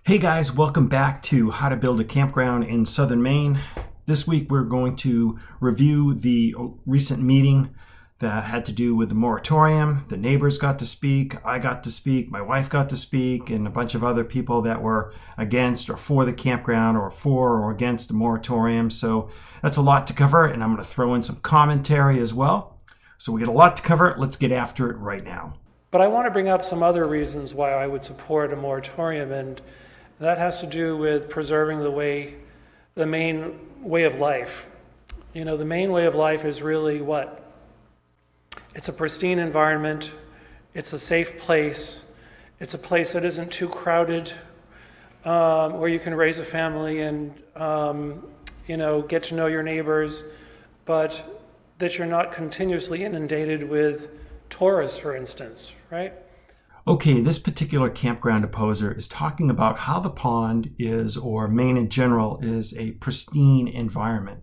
Hey guys, welcome back to How to Build a Campground in Southern Maine. This week we're going to review the recent meeting that had to do with the moratorium. The neighbors got to speak, I got to speak, my wife got to speak, and a bunch of other people that were against or for the campground or for or against the moratorium. So that's a lot to cover, and I'm going to throw in some commentary as well. So we got a lot to cover. Let's get after it right now. But I want to bring up some other reasons why I would support a moratorium, and that has to do with preserving the Maine way of life. You know, the Maine way of life is really what? It's a pristine environment. It's a safe place. It's a place that isn't too crowded, where you can raise a family and, get to know your neighbors, but that you're not continuously inundated with tourists, for instance, right? Okay, this particular campground opposer is talking about how the pond is, or Maine in general, is a pristine environment.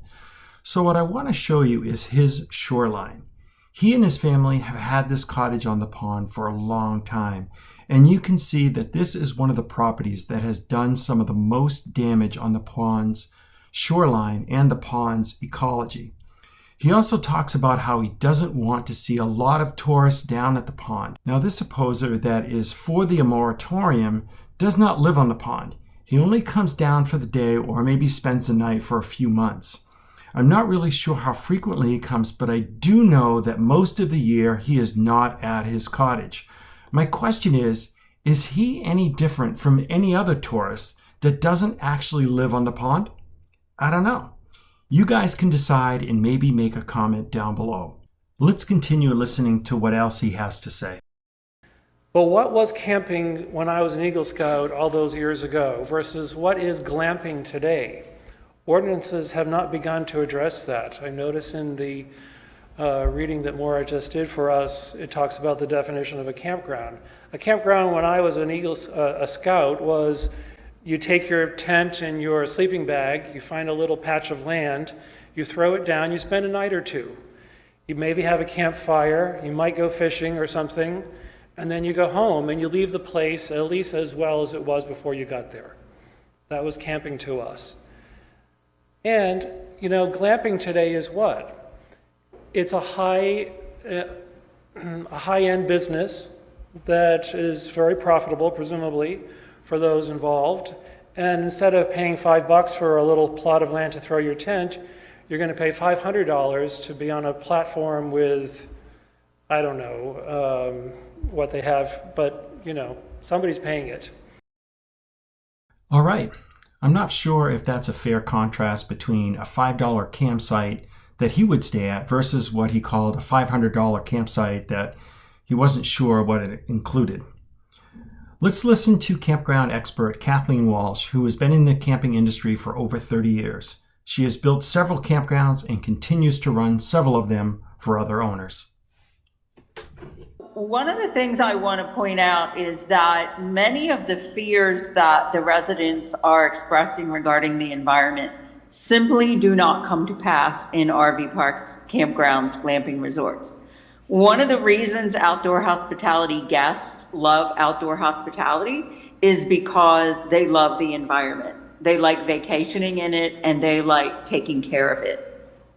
So what I want to show you is his shoreline. He and his family have had this cottage on the pond for a long time, and you can see that this is one of the properties that has done some of the most damage on the pond's shoreline and the pond's ecology. He also talks about how he doesn't want to see a lot of tourists down at the pond. Now, this opposer that is for the moratorium does not live on the pond. He only comes down for the day or maybe spends the night for a few months. I'm not really sure how frequently he comes, but I do know that most of the year he is not at his cottage. My question is he any different from any other tourist that doesn't actually live on the pond? I don't know. You guys can decide and maybe make a comment down below. Let's continue listening to what else he has to say. Well, what was camping when I was an Eagle Scout all those years ago versus what is glamping today? Ordinances have not begun to address that. I notice in the reading that Maura just did for us, it talks about the definition of a campground. A campground when I was a Scout was you take your tent and your sleeping bag, you find a little patch of land, you throw it down, you spend a night or two. You maybe have a campfire, you might go fishing or something, and then you go home and you leave the place at least as well as it was before you got there. That was camping to us. And, glamping today is what? It's a high-end business that is very profitable, presumably, for those involved. And instead of paying $5 for a little plot of land to throw your tent, you're going to pay $500 to be on a platform with, I don't know what they have, but somebody's paying it. All right. I'm not sure if that's a fair contrast between a $5 campsite that he would stay at versus what he called a $500 campsite that he wasn't sure what it included. Let's listen to campground expert Kathleen Walsh, who has been in the camping industry for over 30 years. She has built several campgrounds and continues to run several of them for other owners. One of the things I want to point out is that many of the fears that the residents are expressing regarding the environment simply do not come to pass in RV parks, campgrounds, glamping resorts. One of the reasons outdoor hospitality guests love outdoor hospitality is because they love the environment. They like vacationing in it and they like taking care of it.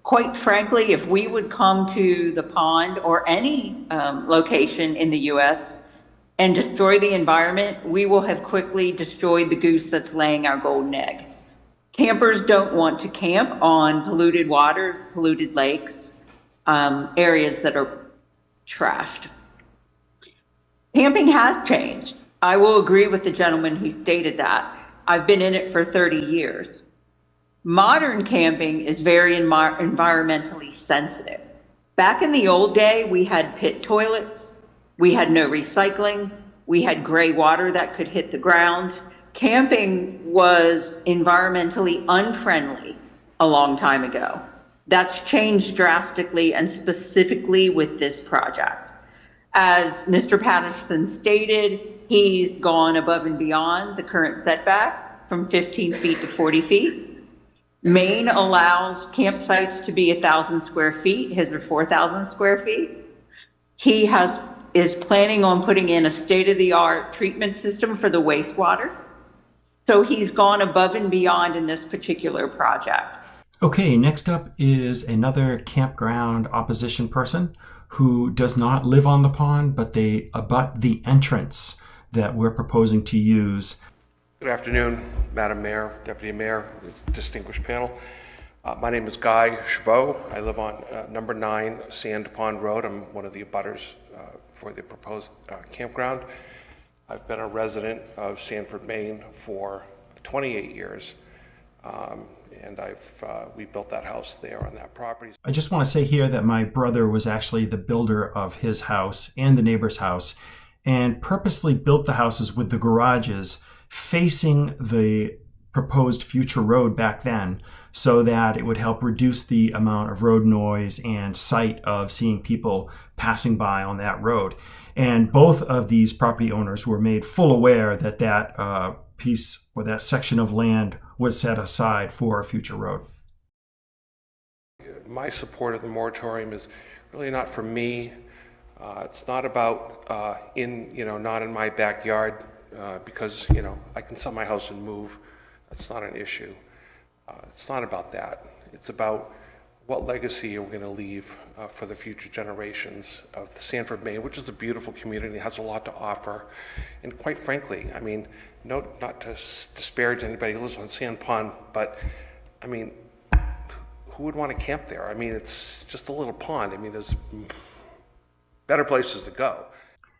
Quite frankly, if we would come to the pond or any location in the US and destroy the environment, we will have quickly destroyed the goose that's laying our golden egg. Campers don't want to camp on polluted waters, polluted lakes, areas that are trashed. Camping has changed. I will agree with the gentleman who stated that. I've been in it for 30 years. Modern camping is very environmentally sensitive. Back in the old day, we had pit toilets, we had no recycling, we had gray water that could hit the ground. Camping was environmentally unfriendly a long time ago. That's changed drastically and specifically with this project. As Mr. Patterson stated, he's gone above and beyond the current setback from 15 feet to 40 feet. Maine allows campsites to be 1,000 square feet. His are 4,000 square feet. He is planning on putting in a state-of-the-art treatment system for the wastewater. So he's gone above and beyond in this particular project. Okay, next up is another campground opposition person who does not live on the pond, but they abut the entrance that we're proposing to use. Good afternoon, Madam Mayor, Deputy Mayor, distinguished panel. My name is Guy Chabot. I live on number 9 Sand Pond Road. I'm one of the abutters for the proposed campground. I've been a resident of Sanford, Maine for 28 years. And we built that house there on that property. I just want to say here that my brother was actually the builder of his house and the neighbor's house, and purposely built the houses with the garages facing the proposed future road back then, so that it would help reduce the amount of road noise and sight of seeing people passing by on that road. And both of these property owners were made full aware that that piece or that section of land was set aside for a future road. My support of the moratorium is really not for me. It's not about not in my backyard because I can sell my house and move. That's not an issue. It's not about that. It's about what legacy are we going to leave for the future generations of Sanford, Maine, which is a beautiful community, has a lot to offer. And quite frankly, I mean, not to disparage anybody who lives on Sand Pond, but I mean, who would want to camp there? I mean, it's just a little pond. I mean, there's better places to go.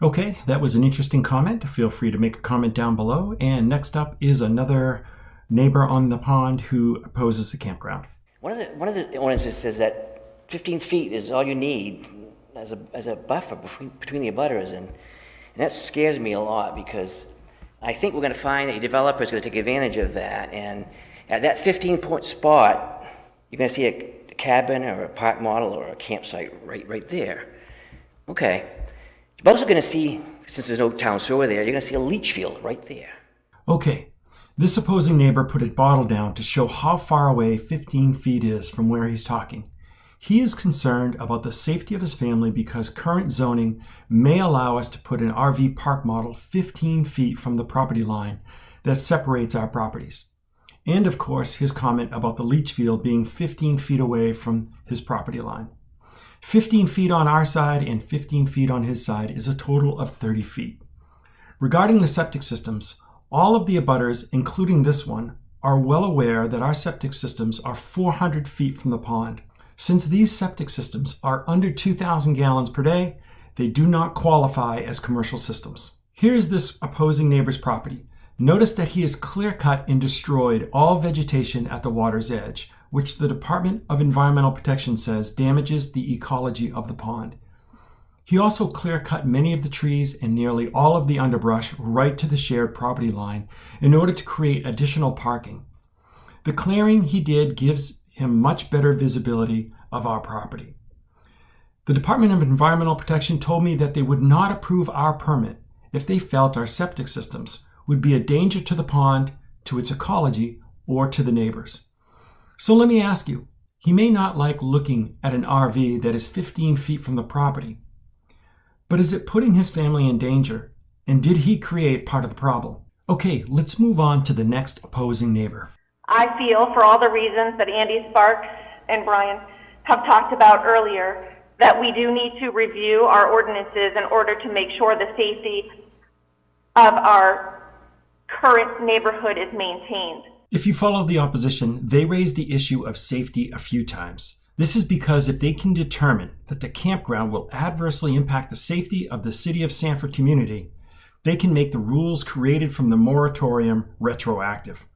Okay, that was an interesting comment. Feel free to make a comment down below. And next up is another neighbor on the pond who opposes the campground. One of the ordinances says that 15 feet is all you need as a buffer between the abutters, and that scares me a lot because I think we're going to find that a developer is going to take advantage of that, and at that 15-point spot, you're going to see a cabin or a park model or a campsite right there. Okay. You're also going to see, since there's no town sewer there, you're going to see a leach field right there. Okay. This opposing neighbor put a bottle down to show how far away 15 feet is from where he's talking. He is concerned about the safety of his family because current zoning may allow us to put an RV park model 15 feet from the property line that separates our properties. And of course, his comment about the leach field being 15 feet away from his property line. 15 feet on our side and 15 feet on his side is a total of 30 feet. Regarding the septic systems, all of the abutters, including this one, are well aware that our septic systems are 400 feet from the pond. Since these septic systems are under 2,000 gallons per day, they do not qualify as commercial systems. Here's this opposing neighbor's property. Notice that he has clear-cut and destroyed all vegetation at the water's edge, which the Department of Environmental Protection says damages the ecology of the pond. He also clear-cut many of the trees and nearly all of the underbrush right to the shared property line in order to create additional parking. The clearing he did gives him much better visibility of our property. The Department of Environmental Protection told me that they would not approve our permit if they felt our septic systems would be a danger to the pond, to its ecology, or to the neighbors. So let me ask you, he may not like looking at an RV that is 15 feet from the property, but is it putting his family in danger? And did he create part of the problem? Okay, let's move on to the next opposing neighbor. I feel, for all the reasons that Andy Sparks and Brian have talked about earlier, that we do need to review our ordinances in order to make sure the safety of our current neighborhood is maintained. If you follow the opposition, they raised the issue of safety a few times. This is because if they can determine that the campground will adversely impact the safety of the City of Sanford community, they can make the rules created from the moratorium retroactive.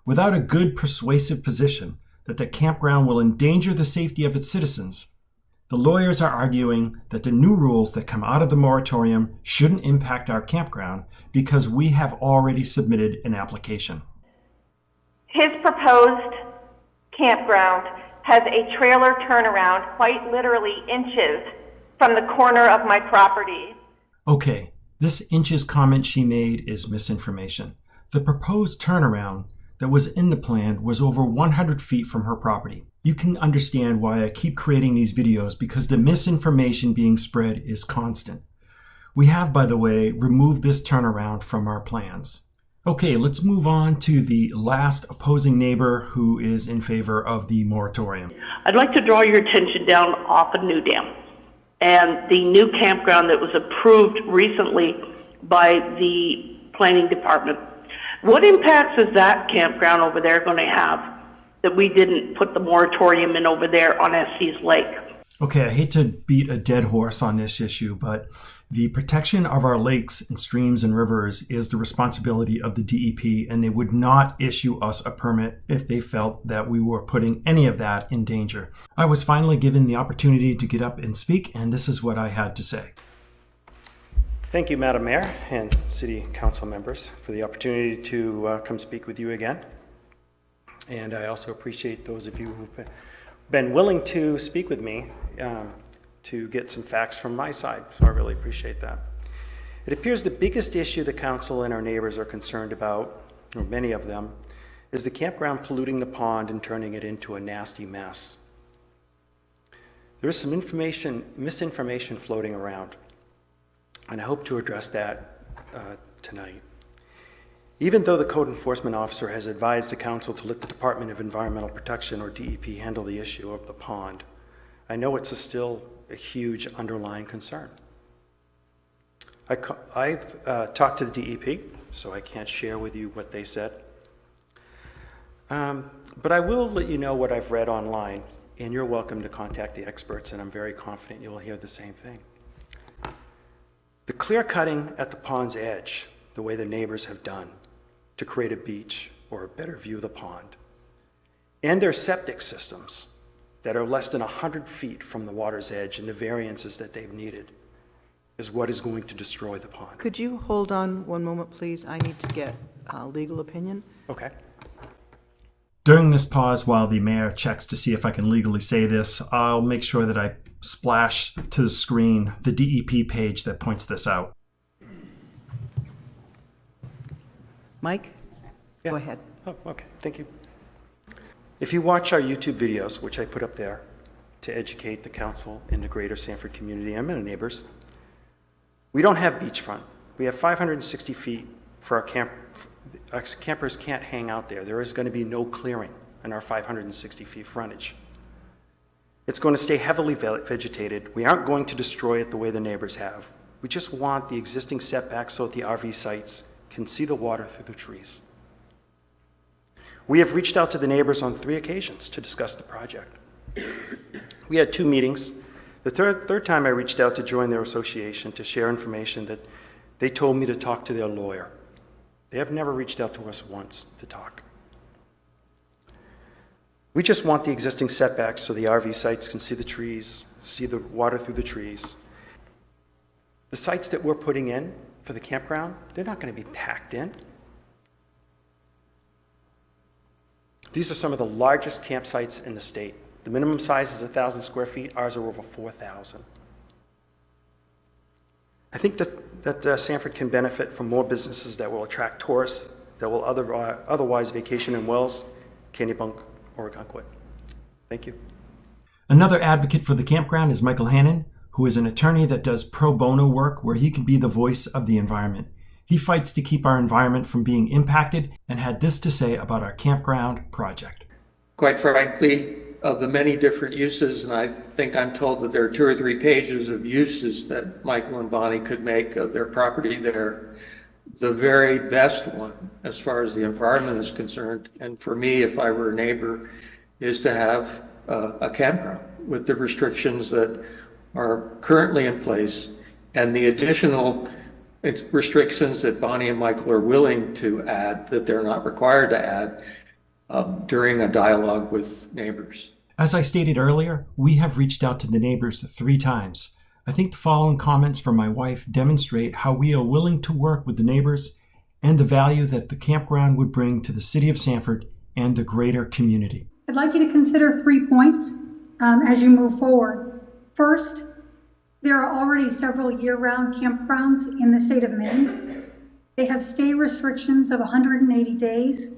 Without a good persuasive position that the campground will endanger the safety of its citizens, the lawyers are arguing that the new rules that come out of the moratorium shouldn't impact our campground because we have already submitted an application. His proposed campground has a trailer turnaround quite literally inches from the corner of my property. Okay, this inches comment she made is misinformation. The proposed turnaround that was in the plan was over 100 feet from her property. You can understand why I keep creating these videos because the misinformation being spread is constant. We have, by the way, removed this turnaround from our plans. Okay, let's move on to the last opposing neighbor who is in favor of the moratorium. I'd like to draw your attention down off of New Dam and the new campground that was approved recently by the planning department. What impacts is that campground over there going to have that we didn't put the moratorium in over there on Estes Lake? Okay, I hate to beat a dead horse on this issue, but the protection of our lakes and streams and rivers is the responsibility of the DEP, and they would not issue us a permit if they felt that we were putting any of that in danger. I was finally given the opportunity to get up and speak, and this is what I had to say. Thank you, Madam Mayor and City Council members, for the opportunity to come speak with you again. And I also appreciate those of you who've been willing to speak with me to get some facts from my side, so I really appreciate that. It appears the biggest issue the council and our neighbors are concerned about, or many of them, is the campground polluting the pond and turning it into a nasty mess. There is some misinformation floating around, and I hope to address that tonight. Even though the code enforcement officer has advised the council to let the Department of Environmental Protection, or DEP, handle the issue of the pond, I know it's still a huge underlying concern. I've talked to the DEP, so I can't share with you what they said. But I will let you know what I've read online, and you're welcome to contact the experts, and I'm very confident you'll hear the same thing. The clear cutting at the pond's edge, the way the neighbors have done to create a beach or a better view of the pond, and their septic systems that are less than 100 feet from the water's edge and the variances that they've needed, is what is going to destroy the pond. Could you hold on one moment, please? I need to get legal opinion. Okay. During this pause, while the mayor checks to see if I can legally say this, I'll make sure that I splash to the screen the DEP page that points this out. Mike, Yeah. go ahead. Oh, okay. Thank you. If you watch our YouTube videos, which I put up there to educate the council and the greater Sanford community and my neighbors, we don't have beachfront. We have 560 feet for our camp. Our campers can't hang out there. There is going to be no clearing in our 560 feet frontage. It's going to stay heavily vegetated. We aren't going to destroy it the way the neighbors have. We just want the existing setbacks so that the RV sites can see the water through the trees. We have reached out to the neighbors on 3 occasions to discuss the project. We had 2 meetings. The third time I reached out to join their association to share information that they told me to talk to their lawyer. They have never reached out to us once to talk. We just want the existing setbacks so the RV sites can see the trees, see the water through the trees. The sites that we're putting in for the campground, they're not going to be packed in. These are some of the largest campsites in the state. The minimum size is 1,000 square feet. Ours are over 4,000. I think that Sanford can benefit from more businesses that will attract tourists, that will otherwise vacation in Wells, Kennebunk, or Ogunquit. Thank you. Another advocate for the campground is Michael Hannon, who is an attorney that does pro bono work where he can be the voice of the environment. He fights to keep our environment from being impacted and had this to say about our campground project. Quite frankly, of the many different uses, and I think I'm told that there are 2 or 3 pages of uses that Michael and Bonnie could make of their property there. The very best one, as far as the environment is concerned, and for me, if I were a neighbor, is to have a campground with the restrictions that are currently in place and the additional restrictions that Bonnie and Michael are willing to add that they're not required to add during a dialogue with neighbors. As I stated earlier, we have reached out to the neighbors 3 times. I think the following comments from my wife demonstrate how we are willing to work with the neighbors and the value that the campground would bring to the city of Sanford and the greater community. I'd like you to consider 3 points as you move forward. First, there are already several year-round campgrounds in the state of Maine. They have stay restrictions of 180 days.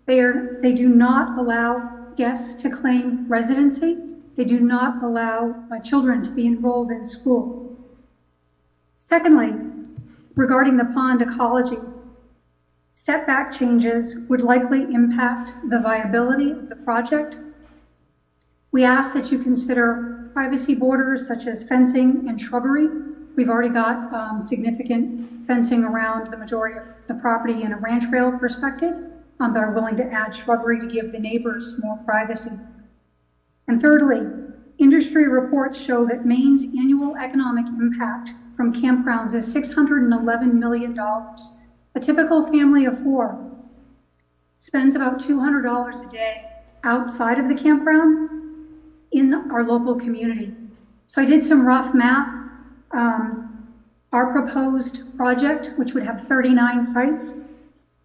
They do not allow guests to claim residency. They do not allow children to be enrolled in school. Secondly, regarding the pond ecology, Setback changes would likely impact the viability of the project. We ask that you consider privacy borders such as fencing and shrubbery. We've already got significant fencing around the majority of the property in a ranch rail perspective, but are willing to add shrubbery to give the neighbors more privacy. And thirdly, industry reports show that Maine's annual economic impact from campgrounds is $611 million. A typical family of 4 spends about $200 a day outside of the campground in our local community. So I did some rough math. Our proposed project, which would have 39 sites,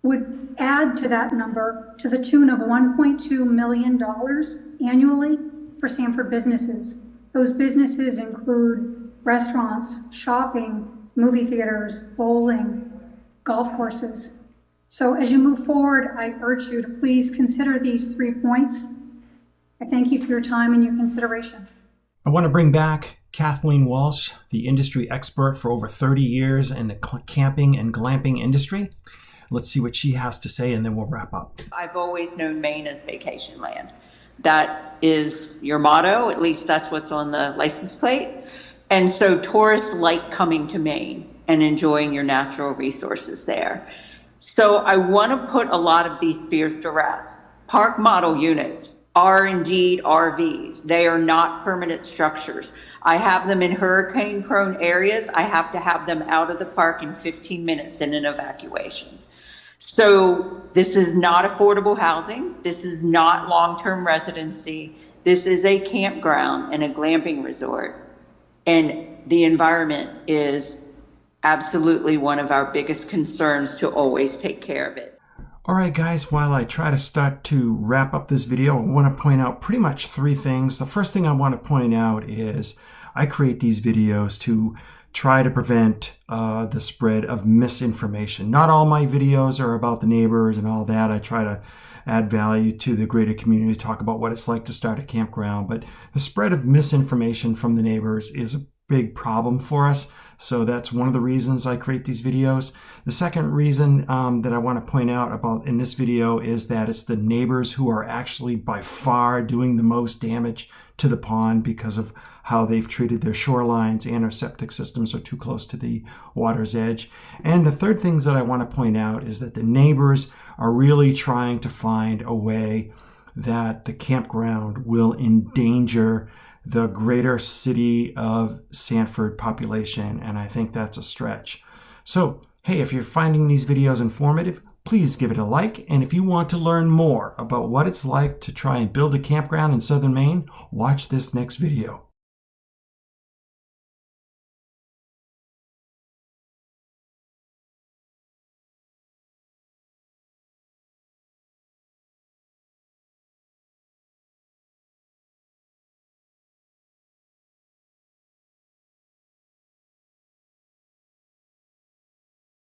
would add to that number to the tune of $1.2 million annually for Sanford businesses. Those businesses include restaurants, shopping, movie theaters, bowling, golf courses. So as you move forward, I urge you to please consider these 3 points. I thank you for your time and your consideration. I want to bring back Kathleen Walsh, the industry expert for over 30 years in the camping and glamping industry. Let's see what she has to say, and then we'll wrap up. I've always known Maine as vacation land. That is your motto, at least that's what's on the license plate. And so tourists like coming to Maine and enjoying your natural resources there. So I want to put a lot of these fears to rest. Park model units are indeed RVs. They are not permanent structures. I have them in hurricane-prone areas. I have to have them out of the park in 15 minutes in an evacuation. So this is not affordable housing. This is not long-term residency. This is a campground and a glamping resort. And the environment is absolutely one of our biggest concerns, to always take care of it. All right, guys, while I try to start to wrap up this video, I want to point out pretty much 3 things. The first thing I want to point out is I create these videos to try to prevent the spread of misinformation. Not all my videos are about the neighbors and all that. I try to add value to the greater community, talk about what it's like to start a campground. But the spread of misinformation from the neighbors is a big problem for us. So that's one of the reasons I create these videos. The second reason that I want to point out about in this video is that it's the neighbors who are actually by far doing the most damage to the pond because of how they've treated their shorelines, and our septic systems are too close to the water's edge. And the third thing that I want to point out is that the neighbors are really trying to find a way that the campground will endanger the greater city of Sanford population, and I think that's a stretch. So, hey, if you're finding these videos informative, please give it a like, and if you want to learn more about what it's like to try and build a campground in southern Maine, watch this next video.